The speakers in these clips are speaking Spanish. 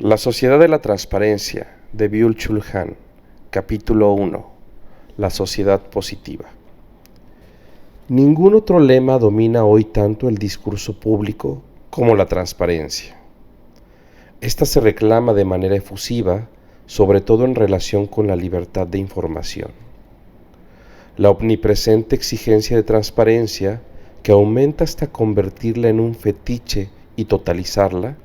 La sociedad de la transparencia, de Byung-Chul Han, capítulo 1. La sociedad positiva. Ningún otro lema domina hoy tanto el discurso público como la transparencia. Esta se reclama de manera efusiva, sobre todo en relación con la libertad de información. La omnipresente exigencia de transparencia, que aumenta hasta convertirla en un fetiche y totalizarla,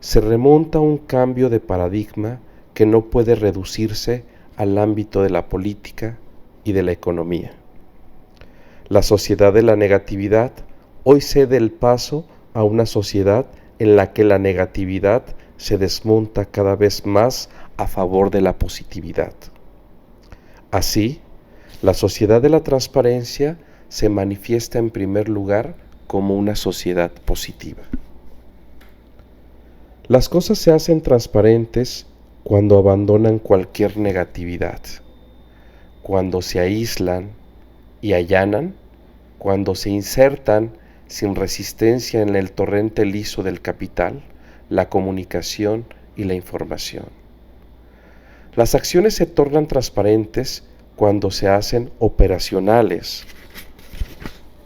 se remonta a un cambio de paradigma que no puede reducirse al ámbito de la política y de la economía. La sociedad de la negatividad hoy cede el paso a una sociedad en la que la negatividad se desmonta cada vez más a favor de la positividad. Así, la sociedad de la transparencia se manifiesta en primer lugar como una sociedad positiva. Las cosas se hacen transparentes cuando abandonan cualquier negatividad, cuando se aíslan y allanan, cuando se insertan sin resistencia en el torrente liso del capital, la comunicación y la información. Las acciones se tornan transparentes cuando se hacen operacionales,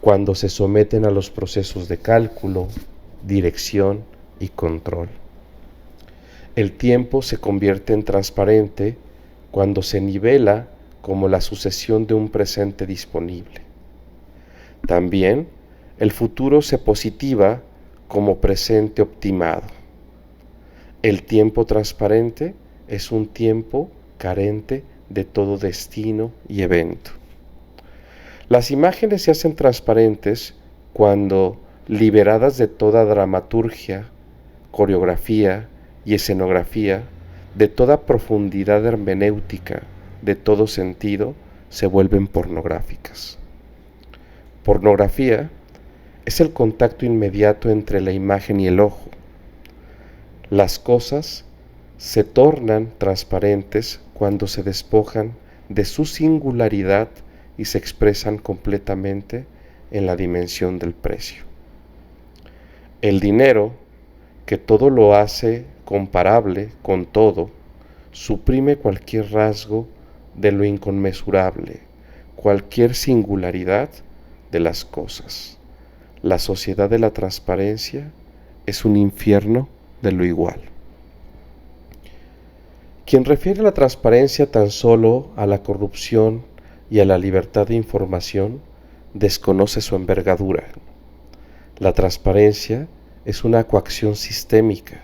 cuando se someten a los procesos de cálculo, dirección y control. El tiempo se convierte en transparente cuando se nivela como la sucesión de un presente disponible. También el futuro se positiva como presente optimado. El tiempo transparente es un tiempo carente de todo destino y evento. Las imágenes se hacen transparentes cuando, liberadas de toda dramaturgia, coreografía y escenografía, de toda profundidad hermenéutica, de todo sentido, se vuelven pornográficas. Pornografía es el contacto inmediato entre la imagen y el ojo. Las cosas se tornan transparentes cuando se despojan de su singularidad y se expresan completamente en la dimensión del precio. El dinero, que todo lo hace comparable con todo, suprime cualquier rasgo de lo inconmensurable, cualquier singularidad de las cosas. La sociedad de la transparencia es un infierno de lo igual. Quien refiere la transparencia tan solo a la corrupción y a la libertad de información, desconoce su envergadura. La transparencia es una coacción sistémica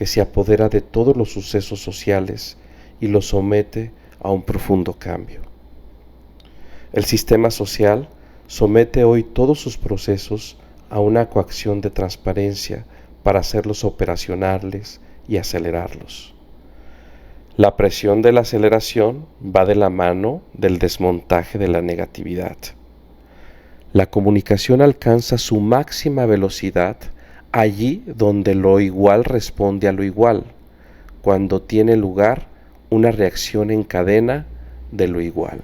que se apodera de todos los sucesos sociales y los somete a un profundo cambio. El sistema social somete hoy todos sus procesos a una coacción de transparencia para hacerlos operacionales y acelerarlos. La presión de la aceleración va de la mano del desmontaje de la negatividad. La comunicación alcanza su máxima velocidad allí donde lo igual responde a lo igual, cuando tiene lugar una reacción en cadena de lo igual.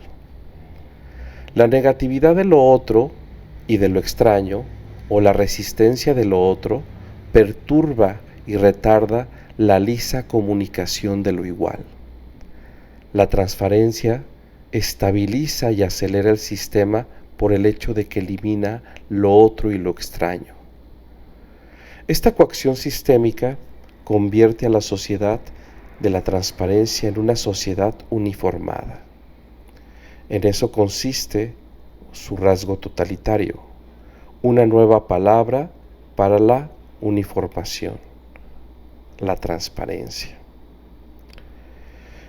La negatividad de lo otro y de lo extraño, o la resistencia de lo otro, perturba y retarda la lisa comunicación de lo igual. La transparencia estabiliza y acelera el sistema por el hecho de que elimina lo otro y lo extraño. Esta coacción sistémica convierte a la sociedad de la transparencia en una sociedad uniformada. En eso consiste su rasgo totalitario, una nueva palabra para la uniformación, la transparencia.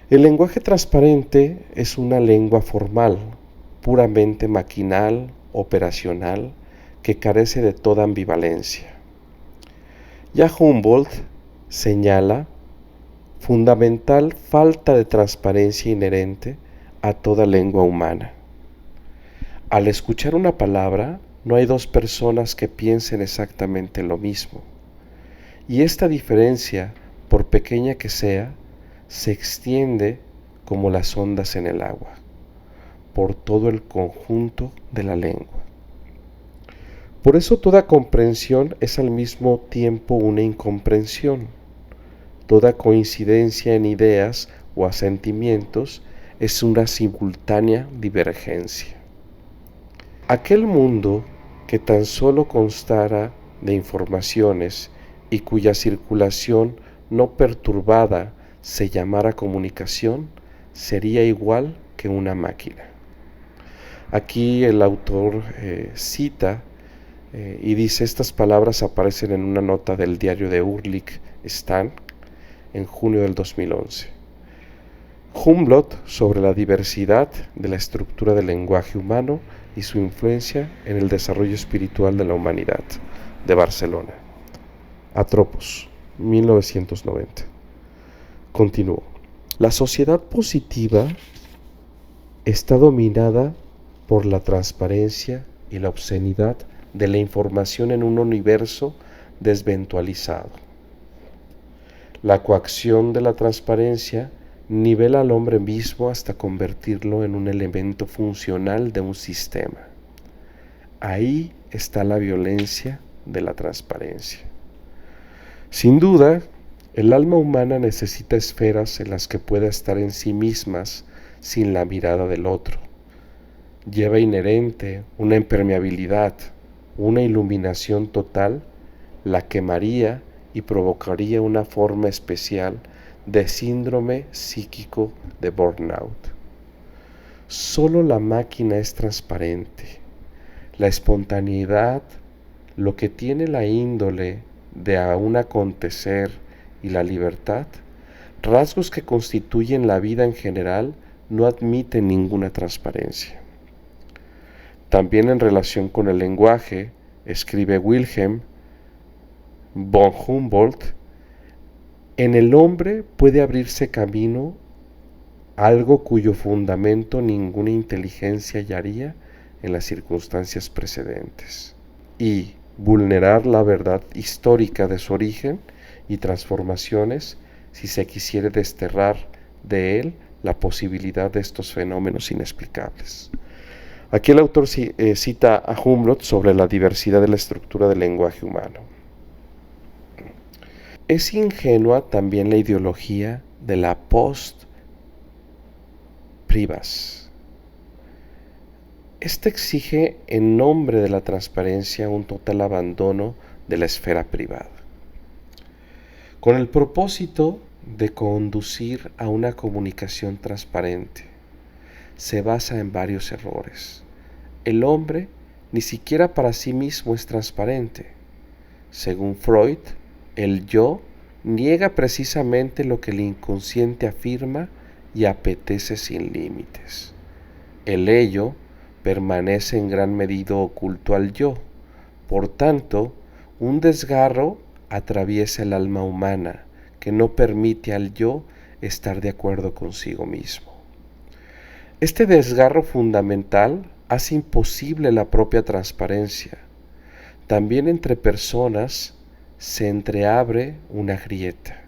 El lenguaje transparente es una lengua formal, puramente maquinal, operacional, que carece de toda ambivalencia. Ya Humboldt señala fundamental falta de transparencia inherente a toda lengua humana. Al escuchar una palabra, no hay dos personas que piensen exactamente lo mismo, y esta diferencia, por pequeña que sea, se extiende como las ondas en el agua, por todo el conjunto de la lengua. Por eso toda comprensión es al mismo tiempo una incomprensión, Toda coincidencia en ideas o asentimientos es una simultánea divergencia. Aquel mundo que tan solo constara de informaciones y cuya circulación no perturbada se llamara comunicación, sería igual que una máquina. Aquí el autor cita y dice, estas palabras aparecen en una nota del diario de Ulrich Stern en junio del 2011. Humboldt sobre la diversidad de la estructura del lenguaje humano y su influencia en el desarrollo espiritual de la humanidad, de Barcelona. Atropos, 1990. Continúo. La sociedad positiva está dominada por la transparencia y la obscenidad de la información en un universo desvirtualizado. La coacción de la transparencia nivela al hombre mismo hasta convertirlo en un elemento funcional de un sistema. Ahí está la violencia de la transparencia. Sin duda, el alma humana necesita esferas en las que pueda estar en sí mismas sin la mirada del otro. Lleva inherente una impermeabilidad, una iluminación total, la quemaría y provocaría una forma especial de síndrome psíquico de burnout. Solo la máquina es transparente. La espontaneidad, lo que tiene la índole de un acontecer y la libertad, rasgos que constituyen la vida en general, no admiten ninguna transparencia. También en relación con el lenguaje, escribe Wilhelm von Humboldt, en el hombre puede abrirse camino algo cuyo fundamento ninguna inteligencia hallaría en las circunstancias precedentes, y vulnerar la verdad histórica de su origen y transformaciones si se quisiera desterrar de él la posibilidad de estos fenómenos inexplicables. Aquí el autor cita a Humboldt sobre la diversidad de la estructura del lenguaje humano. Es ingenua también la ideología de la post-privas. Esta exige en nombre de la transparencia un total abandono de la esfera privada, con el propósito de conducir a una comunicación transparente. Se basa en varios errores. El hombre ni siquiera para sí mismo es transparente. Según Freud, el yo niega precisamente lo que el inconsciente afirma y apetece sin límites. El ello permanece en gran medida oculto al yo. Por tanto, un desgarro atraviesa el alma humana que no permite al yo estar de acuerdo consigo mismo. Este desgarro fundamental hace imposible la propia transparencia. También entre personas se entreabre una grieta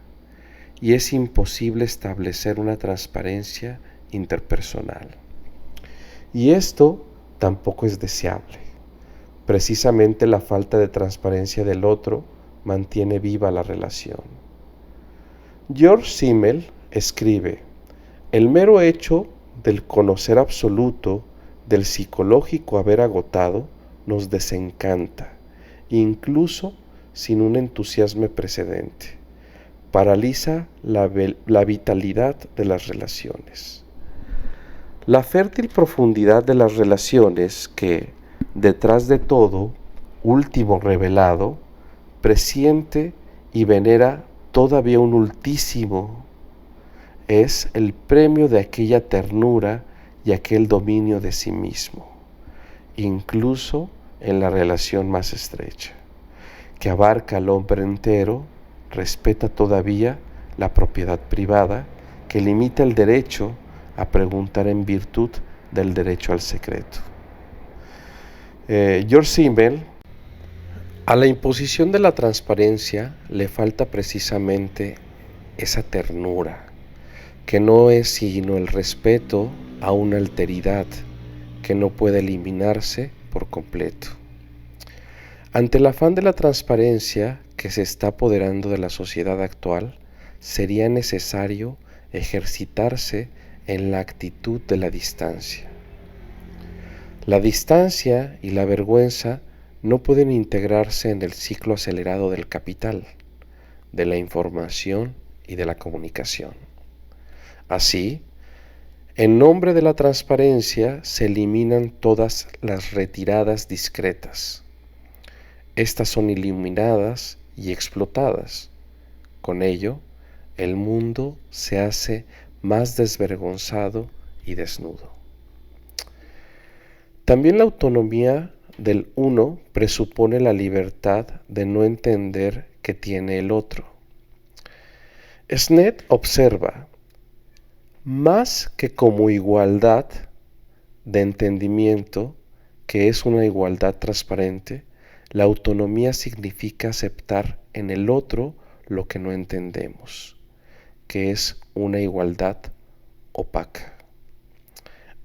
y es imposible establecer una transparencia interpersonal. Y esto tampoco es deseable. Precisamente la falta de transparencia del otro mantiene viva la relación. George Simmel escribe, el mero hecho del conocer absoluto, del psicológico haber agotado, nos desencanta, incluso sin un entusiasmo precedente. Paraliza la vitalidad de las relaciones. La fértil profundidad de las relaciones que, detrás de todo, último revelado, presiente y venera todavía un ultísimo, es el premio de aquella ternura y aquel dominio de sí mismo, incluso en la relación más estrecha, que abarca al hombre entero, respeta todavía la propiedad privada, que limita el derecho a preguntar en virtud del derecho al secreto. George Simmel, a la imposición de la transparencia le falta precisamente esa ternura, que no es sino el respeto a una alteridad que no puede eliminarse por completo. Ante el afán de la transparencia que se está apoderando de la sociedad actual, sería necesario ejercitarse en la actitud de la distancia. La distancia y la vergüenza no pueden integrarse en el ciclo acelerado del capital, de la información y de la comunicación. Así, en nombre de la transparencia se eliminan todas las retiradas discretas. Estas son iluminadas y explotadas. Con ello, el mundo se hace más desvergonzado y desnudo. También la autonomía del uno presupone la libertad de no entender que tiene el otro. Snet observa, más que como igualdad de entendimiento, que es una igualdad transparente, la autonomía significa aceptar en el otro lo que no entendemos, que es una igualdad opaca.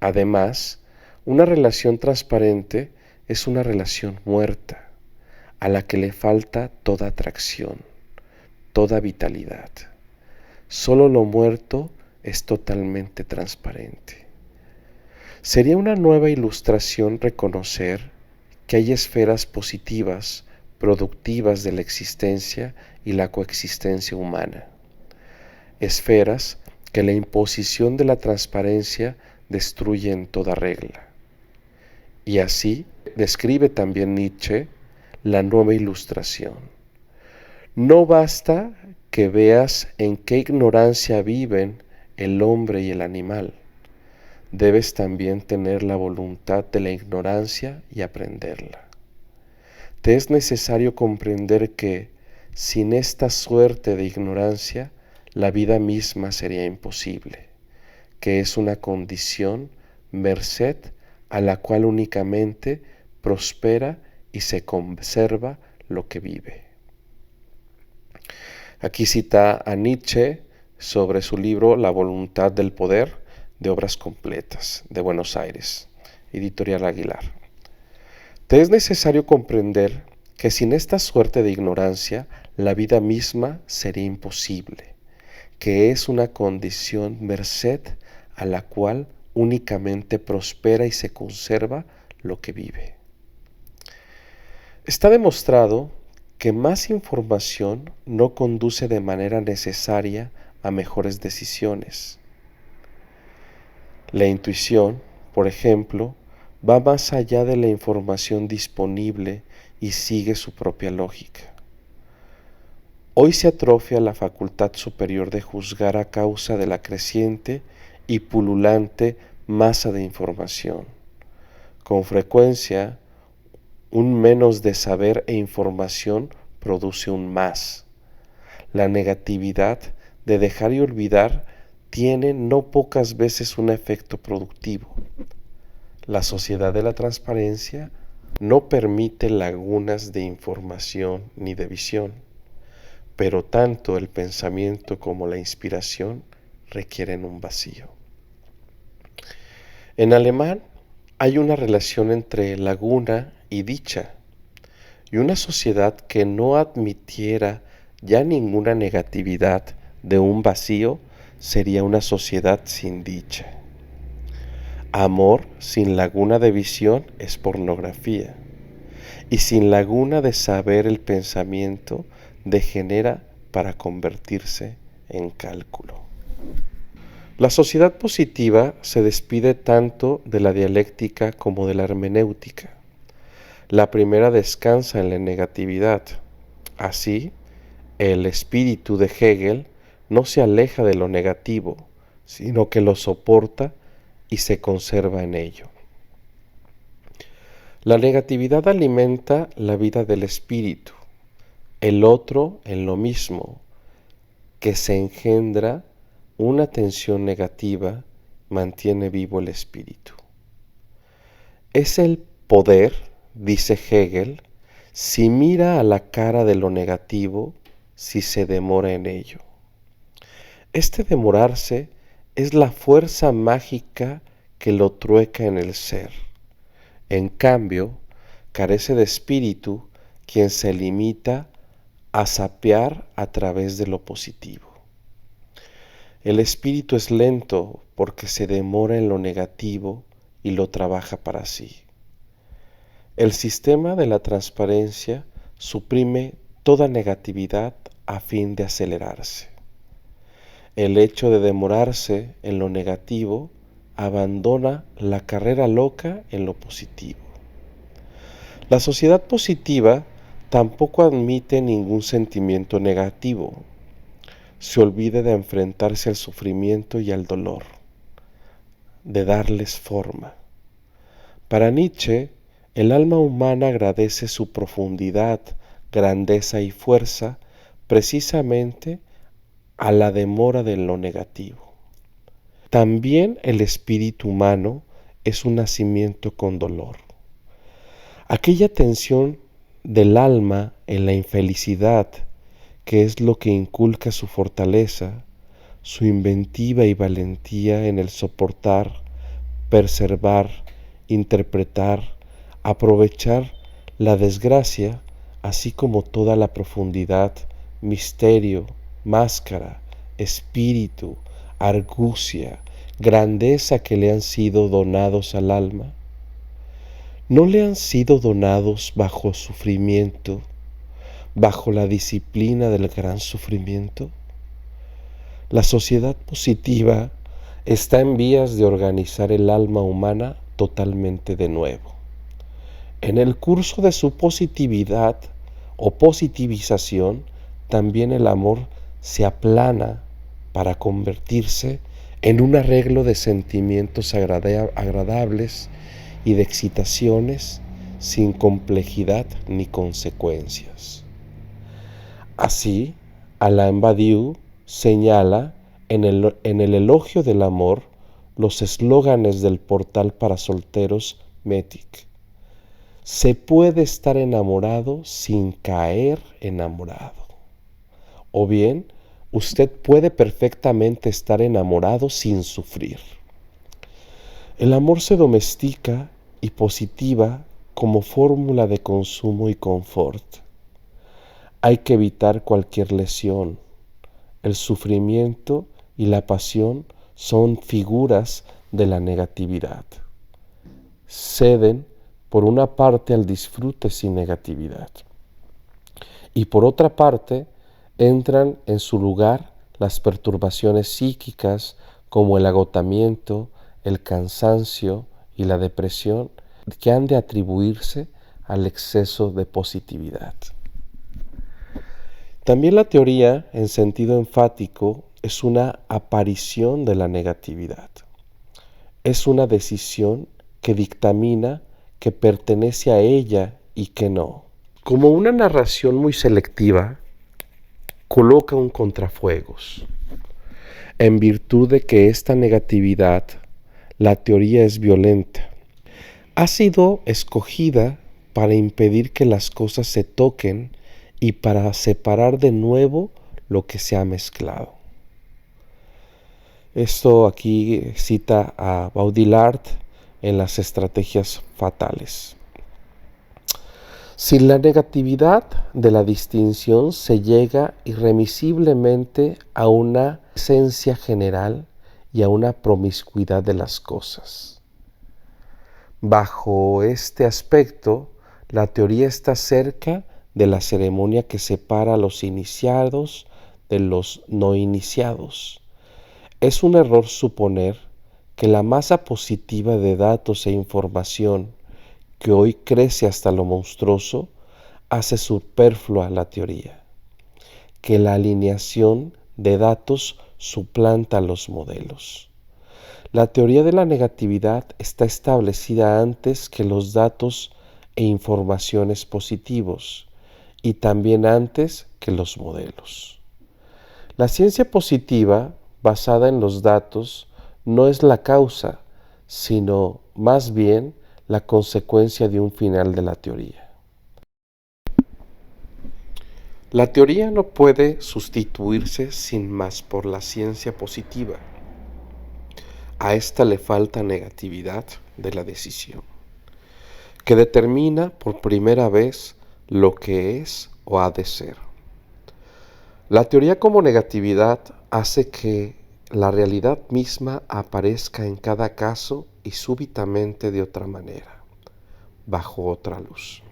Además, una relación transparente es una relación muerta, a la que le falta toda atracción, toda vitalidad. Solo lo muerto es totalmente transparente. Sería una nueva ilustración reconocer que hay esferas positivas, productivas de la existencia y la coexistencia humana. Esferas que la imposición de la transparencia destruye en toda regla. Y así describe también Nietzsche la nueva ilustración. No basta que veas en qué ignorancia viven el hombre y el animal. Debes también tener la voluntad de la ignorancia y aprenderla. Te es necesario comprender que, sin esta suerte de ignorancia, la vida misma sería imposible, que es una condición merced a la cual únicamente prospera y se conserva lo que vive. Aquí cita a Nietzsche sobre su libro La voluntad del poder, de Obras Completas, de Buenos Aires, Editorial Aguilar. Te es necesario comprender que sin esta suerte de ignorancia, la vida misma sería imposible, que es una condición merced a la cual únicamente prospera y se conserva lo que vive. Está demostrado que más información no conduce de manera necesaria a mejores decisiones. La intuición, por ejemplo, va más allá de la información disponible y sigue su propia lógica. Hoy se atrofia la facultad superior de juzgar a causa de la creciente y pululante masa de información. Con frecuencia, un menos de saber e información produce un más. La negatividad de dejar y olvidar tiene no pocas veces un efecto productivo. La sociedad de la transparencia no permite lagunas de información ni de visión, pero tanto el pensamiento como la inspiración requieren un vacío. En alemán hay una relación entre laguna y dicha, y una sociedad que no admitiera ya ninguna negatividad de un vacío sería una sociedad sin dicha. Amor sin laguna de visión es pornografía, y sin laguna de saber el pensamiento degenera para convertirse en cálculo. La sociedad positiva se despide tanto de la dialéctica como de la hermenéutica. La primera descansa en la negatividad. Así, el espíritu de Hegel no se aleja de lo negativo, sino que lo soporta y se conserva en ello. La negatividad alimenta la vida del espíritu, el otro en lo mismo, que se engendra una tensión negativa, mantiene vivo el espíritu. Es el poder, dice Hegel, si mira a la cara de lo negativo, si se demora en ello. Este demorarse es la fuerza mágica que lo trueca en el ser. En cambio, carece de espíritu quien se limita a sapear a través de lo positivo. El espíritu es lento porque se demora en lo negativo y lo trabaja para sí. El sistema de la transparencia suprime toda negatividad a fin de acelerarse. El hecho de demorarse en lo negativo abandona la carrera loca en lo positivo. La sociedad positiva tampoco admite ningún sentimiento negativo. Se olvida de enfrentarse al sufrimiento y al dolor, de darles forma. Para Nietzsche, el alma humana agradece su profundidad, grandeza y fuerza precisamente a la demora de lo negativo. También el espíritu humano es un nacimiento con dolor. Aquella tensión del alma en la infelicidad, que es lo que inculca su fortaleza, su inventiva y valentía en el soportar, preservar, interpretar, aprovechar la desgracia, así como toda la profundidad, misterio, máscara, espíritu, argucia, grandeza que le han sido donados al alma. ¿No le han sido donados bajo sufrimiento, bajo la disciplina del gran sufrimiento? La sociedad positiva está en vías de organizar el alma humana totalmente de nuevo. En el curso de su positividad o positivización, también el amor se aplana para convertirse en un arreglo de sentimientos agradables y de excitaciones sin complejidad ni consecuencias. Así, Alain Badiou señala en el elogio del amor los eslóganes del portal para solteros Metic. Se puede estar enamorado sin caer enamorado. O bien, usted puede perfectamente estar enamorado sin sufrir. El amor se domestica y positiva como fórmula de consumo y confort. Hay que evitar cualquier lesión. El sufrimiento y la pasión son figuras de la negatividad. Ceden por una parte al disfrute sin negatividad y por otra parte entran en su lugar las perturbaciones psíquicas como el agotamiento, el cansancio y la depresión que han de atribuirse al exceso de positividad. También la teoría, en sentido enfático, es una aparición de la negatividad. Es una decisión que dictamina que pertenece a ella y que no. Como una narración muy selectiva, coloca un contrafuegos. En virtud de que esta negatividad, la teoría es violenta. Ha sido escogida para impedir que las cosas se toquen y para separar de nuevo lo que se ha mezclado. Esto aquí cita a Baudrillard en las estrategias fatales. Sin la negatividad de la distinción se llega irremisiblemente a una esencia general y a una promiscuidad de las cosas. Bajo este aspecto, la teoría está cerca de la ceremonia que separa a los iniciados de los no iniciados. Es un error suponer que la masa positiva de datos e información que hoy crece hasta lo monstruoso hace superflua la teoría, que la alineación de datos suplanta los modelos. La teoría de la negatividad está establecida antes que los datos e informaciones positivos y también antes que los modelos. La ciencia positiva, basada en los datos, no es la causa, sino más bien la consecuencia de un final de la teoría. La teoría no puede sustituirse sin más por la ciencia positiva. A esta le falta negatividad de la decisión, que determina por primera vez lo que es o ha de ser. La teoría como negatividad hace que la realidad misma aparezca en cada caso y súbitamente de otra manera, bajo otra luz.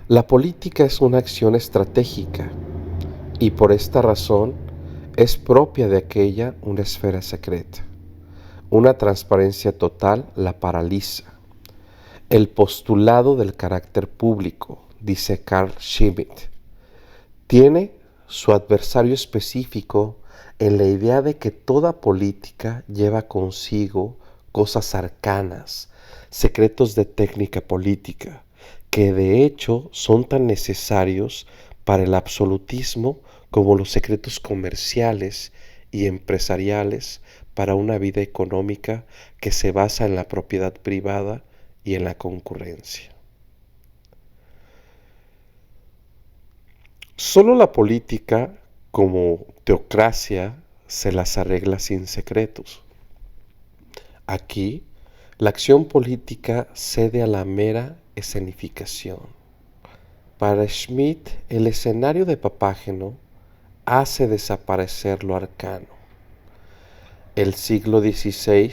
La política es una acción estratégica y por esta razón es propia de aquella una esfera secreta. Una transparencia total la paraliza. El postulado del carácter público, dice Carl Schmitt, tiene su adversario específico en la idea de que toda política lleva consigo cosas arcanas, secretos de técnica política, que de hecho son tan necesarios para el absolutismo como los secretos comerciales y empresariales para una vida económica que se basa en la propiedad privada y en la concurrencia. Solo la política, como teocracia, se las arregla sin secretos. Aquí, la acción política cede a la mera escenificación. Para Schmitt, el escenario de Papágeno hace desaparecer lo arcano. El siglo XVI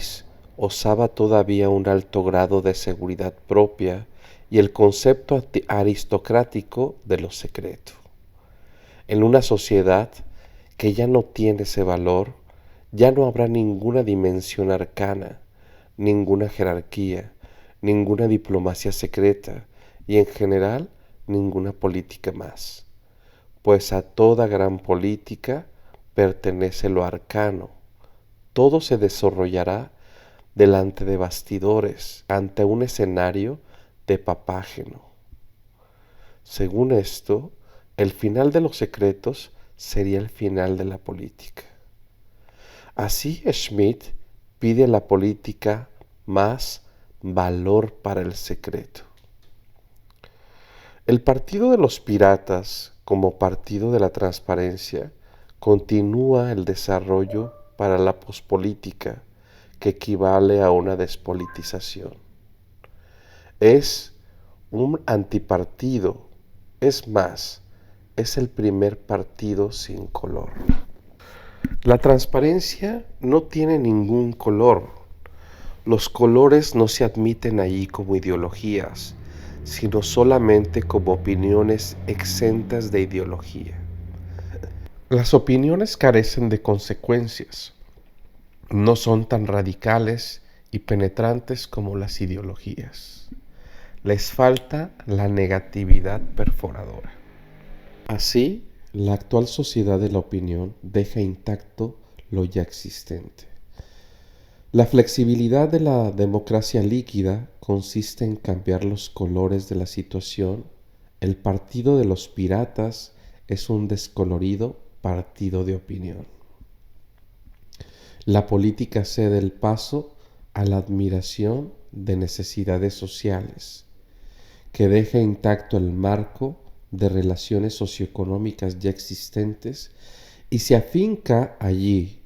osaba todavía un alto grado de seguridad propia y el concepto aristocrático de lo secreto. En una sociedad que ya no tiene ese valor, ya no habrá ninguna dimensión arcana, ninguna jerarquía, ninguna diplomacia secreta y en general ninguna política más, pues a toda gran política pertenece lo arcano. Todo se desarrollará delante de bastidores, ante un escenario de Papágeno. Según esto, el final de los secretos sería el final de la política. Así Schmitt pide a la política más valor para el secreto. El Partido de los Piratas, como partido de la transparencia, continúa el desarrollo para la pospolítica, que equivale a una despolitización. Es un antipartido, es más, es el primer partido sin color. La transparencia no tiene ningún color. Los colores no se admiten allí como ideologías, sino solamente como opiniones exentas de ideología. Las opiniones carecen de consecuencias. No son tan radicales y penetrantes como las ideologías. Les falta la negatividad perforadora. Así, la actual sociedad de la opinión deja intacto lo ya existente. La flexibilidad de la democracia líquida consiste en cambiar los colores de la situación. El partido de los piratas es un descolorido partido de opinión. La política cede el paso a la admiración de necesidades sociales, que deja intacto el marco de relaciones socioeconómicas ya existentes y se afinca allí.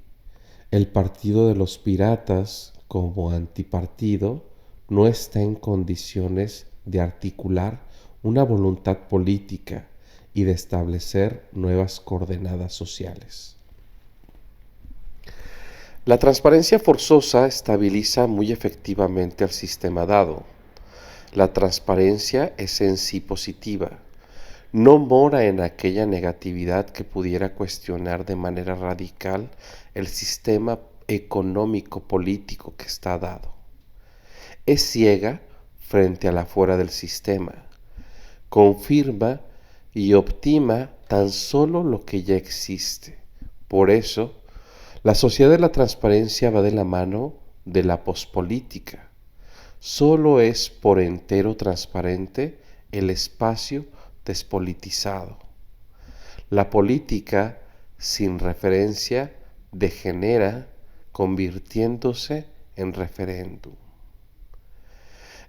El partido de los piratas, como antipartido, no está en condiciones de articular una voluntad política y de establecer nuevas coordenadas sociales. La transparencia forzosa estabiliza muy efectivamente al sistema dado. La transparencia es en sí positiva. No mora en aquella negatividad que pudiera cuestionar de manera radical el sistema económico-político que está dado. Es ciega frente a la fuera del sistema. Confirma y optima tan solo lo que ya existe. Por eso, la sociedad de la transparencia va de la mano de la pospolítica. Solo es por entero transparente el espacio despolitizado. La política sin referencia degenera convirtiéndose en referéndum.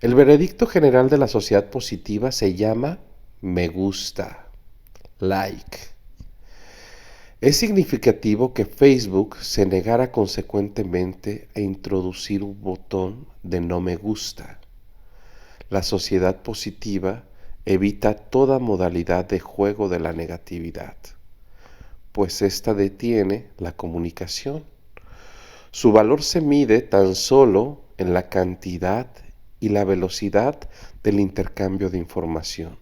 El veredicto general de la sociedad positiva se llama me gusta, like. Es significativo que Facebook se negara consecuentemente a introducir un botón de no me gusta. La sociedad positiva evita toda modalidad de juego de la negatividad. pues ésta detiene la comunicación. Su valor se mide tan solo en la cantidad y la velocidad del intercambio de información.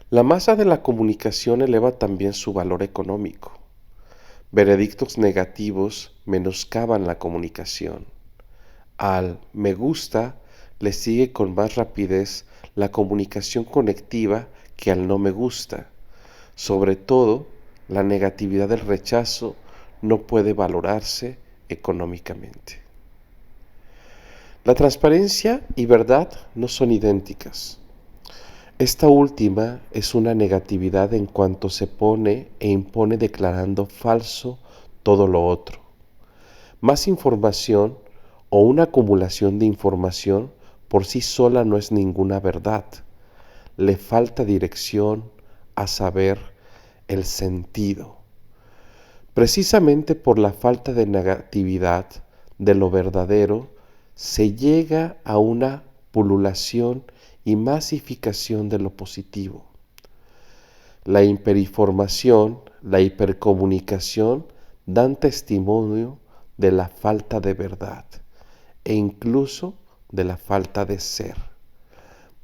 La masa de la comunicación eleva también su valor económico. Veredictos negativos menoscaban la comunicación. Al me gusta le sigue con más rapidez la comunicación conectiva que al no me gusta. Sobre todo, la negatividad del rechazo no puede valorarse económicamente. La transparencia y verdad no son idénticas. Esta última es una negatividad en cuanto se pone e impone declarando falso todo lo otro. Más información o una acumulación de información por sí sola no es ninguna verdad. Le falta dirección, a saber, el sentido. Precisamente por la falta de negatividad de lo verdadero, se llega a una pululación y masificación de lo positivo. La hiperinformación, la hipercomunicación dan testimonio de la falta de verdad e incluso de la falta de ser.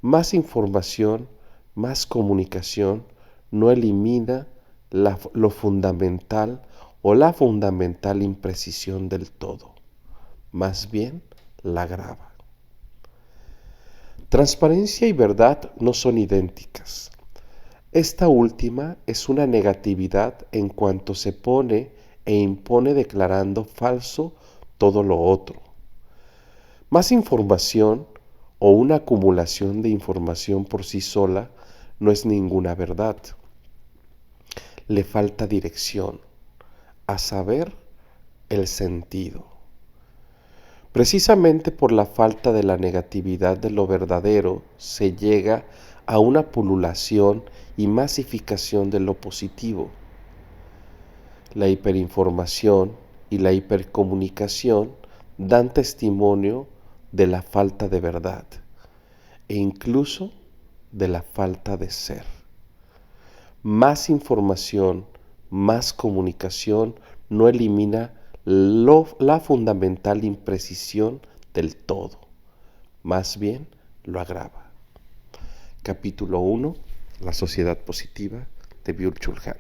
Más información, más comunicación no elimina lo fundamental o la fundamental imprecisión del todo, más bien la agrava. Transparencia y verdad no son idénticas. Esta última es una negatividad en cuanto se pone e impone declarando falso todo lo otro. Más información o una acumulación de información por sí sola no es ninguna verdad. Le falta dirección, a saber, el sentido. Precisamente por la falta de la negatividad de lo verdadero se llega a una pululación y masificación de lo positivo. La hiperinformación y la hipercomunicación dan testimonio de la falta de verdad e incluso de la falta de ser. Más información, más comunicación no elimina la fundamental imprecisión del todo, más bien lo agrava. Capítulo 1. La sociedad positiva de Byung-Chul Han.